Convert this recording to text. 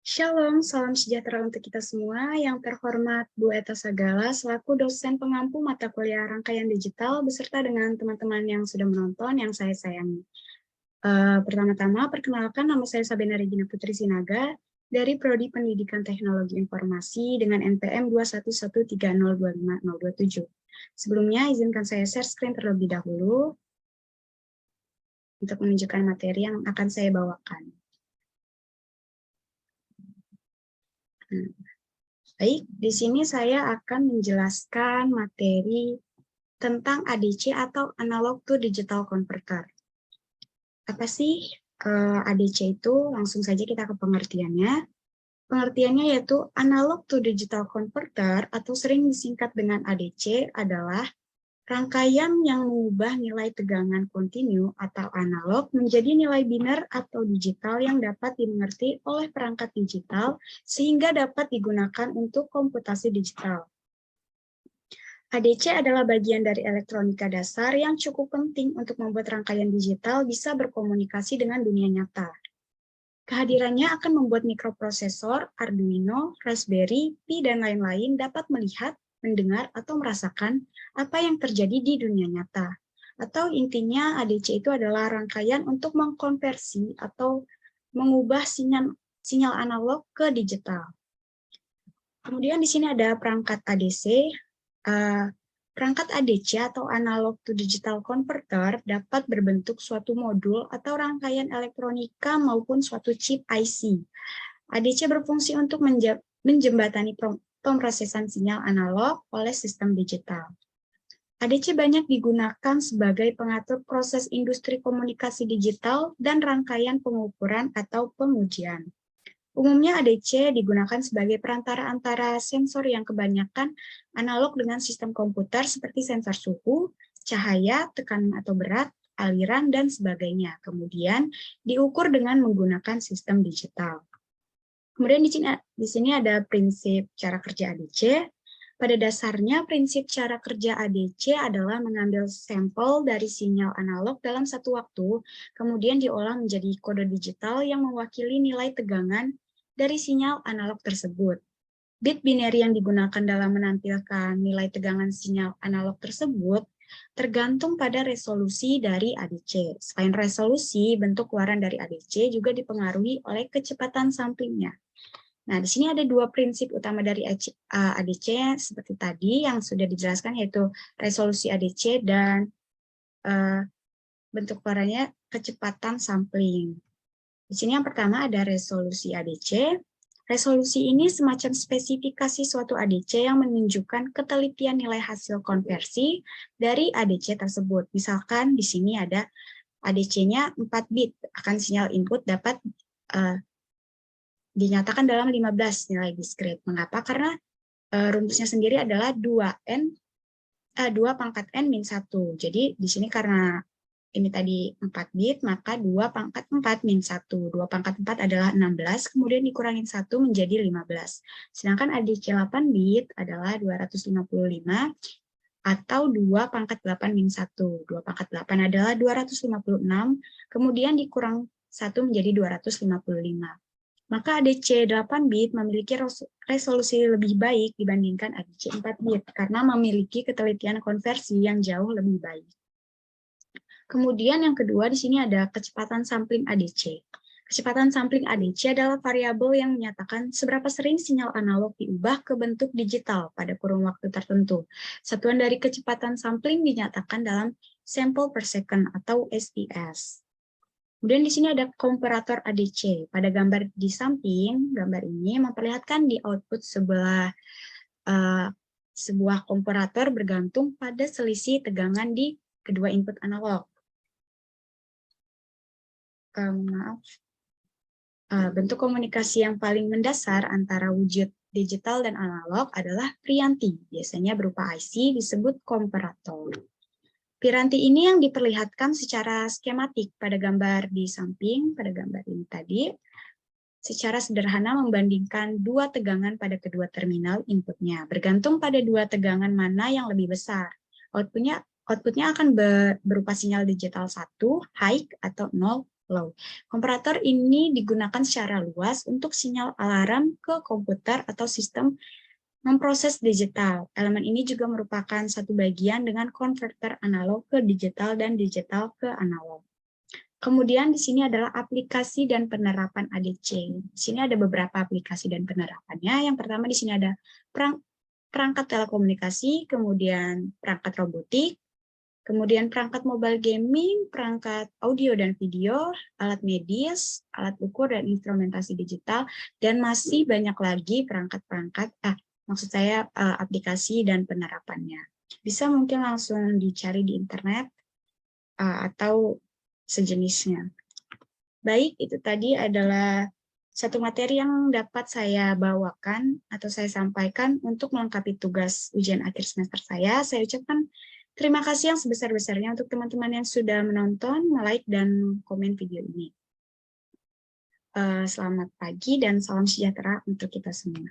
Shalom, salam sejahtera untuk kita semua. Yang terhormat Bu Eta Sagala, selaku dosen pengampu mata kuliah rangkaian digital, beserta dengan teman-teman yang sudah menonton, yang saya sayangi. Pertama-tama, perkenalkan nama saya Sabena Regina Putri Sinaga, dari Prodi Pendidikan Teknologi Informasi dengan NPM 21130250027. Sebelumnya, izinkan saya share screen terlebih dahulu untuk menunjukkan materi yang akan saya bawakan. Baik, di sini saya akan menjelaskan materi tentang ADC atau Analog to Digital Converter. Apa sih ADC itu? Langsung saja kita ke pengertiannya. Pengertiannya yaitu Analog to Digital Converter atau sering disingkat dengan ADC adalah rangkaian yang mengubah nilai tegangan kontinu atau analog menjadi nilai biner atau digital yang dapat dimengerti oleh perangkat digital sehingga dapat digunakan untuk komputasi digital. ADC adalah bagian dari elektronika dasar yang cukup penting untuk membuat rangkaian digital bisa berkomunikasi dengan dunia nyata. Kehadirannya akan membuat mikroprosesor, Arduino, Raspberry Pi, dan lain-lain dapat melihat, mendengar, atau merasakan apa yang terjadi di dunia nyata. Atau intinya ADC itu adalah rangkaian untuk mengkonversi atau mengubah sinyal analog ke digital. Kemudian di sini ada perangkat ADC. Perangkat ADC atau Analog to Digital Converter dapat berbentuk suatu modul atau rangkaian elektronika maupun suatu chip IC. ADC berfungsi untuk menjembatani pemrosesan sinyal analog oleh sistem digital. ADC banyak digunakan sebagai pengatur proses industri komunikasi digital dan rangkaian pengukuran atau pengujian. Umumnya ADC digunakan sebagai perantara antara sensor yang kebanyakan analog dengan sistem komputer seperti sensor suhu, cahaya, tekanan atau berat, aliran, dan sebagainya. Kemudian diukur dengan menggunakan sistem digital. Kemudian di sini ada prinsip cara kerja ADC. Pada dasarnya prinsip cara kerja ADC adalah mengambil sampel dari sinyal analog dalam satu waktu, kemudian diolah menjadi kode digital yang mewakili nilai tegangan dari sinyal analog tersebut. Bit binary yang digunakan dalam menampilkan nilai tegangan sinyal analog tersebut tergantung pada resolusi dari ADC. Selain resolusi, bentuk keluaran dari ADC juga dipengaruhi oleh kecepatan samplingnya. Nah, di sini ada dua prinsip utama dari ADC seperti tadi yang sudah dijelaskan, yaitu resolusi ADC dan bentuk keluarannya kecepatan sampling. Di sini yang pertama ada resolusi ADC. Resolusi ini semacam spesifikasi suatu ADC yang menunjukkan ketelitian nilai hasil konversi dari ADC tersebut. Misalkan di sini ada ADC-nya 4 bit, akan sinyal input dapat dinyatakan dalam 15 nilai diskrit. Mengapa? Karena rumusnya sendiri adalah 2 pangkat n min 1. Jadi di sini karena ini tadi 4 bit, maka 2 pangkat 4 min 1. 2 pangkat 4 adalah 16, kemudian dikurangin 1 menjadi 15. Sedangkan ADC 8 bit adalah 255, atau 2 pangkat 8 min 1. 2 pangkat 8 adalah 256, kemudian dikurang 1 menjadi 255. Maka ADC 8 bit memiliki resolusi lebih baik dibandingkan ADC 4 bit, karena memiliki ketelitian konversi yang jauh lebih baik. Kemudian yang kedua di sini ada kecepatan sampling ADC. Kecepatan sampling ADC adalah variabel yang menyatakan seberapa sering sinyal analog diubah ke bentuk digital pada kurun waktu tertentu. Satuan dari kecepatan sampling dinyatakan dalam sample per second atau SPS. Kemudian di sini ada komparator ADC. Pada gambar di samping, gambar ini memperlihatkan di output sebuah komparator bergantung pada selisih tegangan di kedua input analog. Bentuk komunikasi yang paling mendasar antara wujud digital dan analog adalah piranti, biasanya berupa IC disebut komparator. Piranti ini yang diperlihatkan secara skematik pada gambar di samping, pada gambar ini tadi, secara sederhana membandingkan dua tegangan pada kedua terminal inputnya, bergantung pada dua tegangan mana yang lebih besar. Outputnya akan berupa sinyal digital 1, high, atau 0, Low. Komparator ini digunakan secara luas untuk sinyal alarm ke komputer atau sistem memproses digital. Elemen ini juga merupakan satu bagian dengan konverter analog ke digital dan digital ke analog. Kemudian di sini adalah aplikasi dan penerapan ADC. Di sini ada beberapa aplikasi dan penerapannya. Yang pertama di sini ada perangkat telekomunikasi, kemudian perangkat robotik, kemudian perangkat mobile gaming, perangkat audio dan video, alat medis, alat ukur dan instrumentasi digital, dan masih banyak lagi perangkat-perangkat, maksud saya aplikasi dan penerapannya. Bisa mungkin langsung dicari di internet atau sejenisnya. Baik, itu tadi adalah satu materi yang dapat saya bawakan atau saya sampaikan untuk melengkapi tugas ujian akhir semester saya. Saya ucapkan terima kasih yang sebesar-besarnya untuk teman-teman yang sudah menonton, like, dan komen video ini. Selamat pagi dan salam sejahtera untuk kita semua.